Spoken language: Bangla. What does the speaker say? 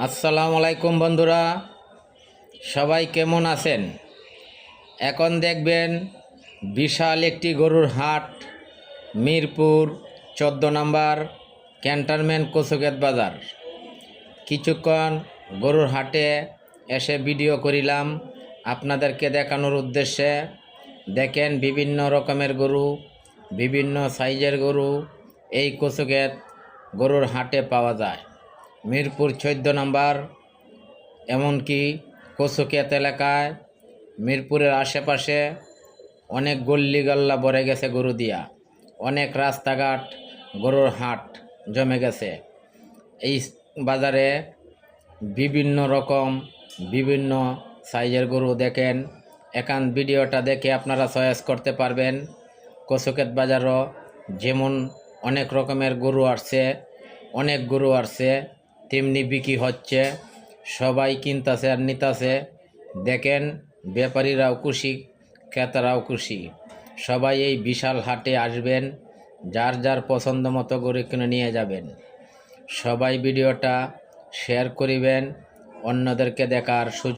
আসসালামু আলাইকুম বন্ধুরা, সবাই কেমন আছেন? এখন দেখবেন বিশাল একটি গরুর হাট, মিরপুর 14 নম্বর ক্যান্টনমেন্ট কচুক্ষেত বাজার। কিছুক্ষণ গরুর হাটে এসে ভিডিও করিলাম আপনাদেরকে দেখানোর উদ্দেশ্যে। দেখেন বিভিন্ন রকমের গরু, বিভিন্ন সাইজের গরু এই কচুক্ষেত গরুর হাটে পাওয়া যায়। মিরপুর 14 নম্বর, এমনকি কচুক্ষেত এলাকায়, মিরপুরের আশেপাশে অনেক গল্লি গাল্লা ভরে গেছে গরু দিয়া। অনেক রাস্তাঘাট গরুর হাট জমে গেছে। এই বাজারে বিভিন্ন রকম বিভিন্ন সাইজের গরু দেখেন। এখান ভিডিওটা দেখে আপনারা চয়েস করতে পারবেন। কচুক্ষেত বাজারও যেমন অনেক রকমের গরু আসছে, অনেক গরু আসছে, তেমনি বিক্রি হচ্ছে। সবাই কিনতেছে আর নিতেছে। দেখেন ব্যাপারীরাও খুশি, ক্রেতারাও খুশি। সবাই এই বিশাল হাটে আসবেন, যার যার পছন্দ মতো গরু কিনে নিয়ে যাবেন। সবাই ভিডিওটা শেয়ার করিবেন, অন্যদেরকে দেখার সুযোগ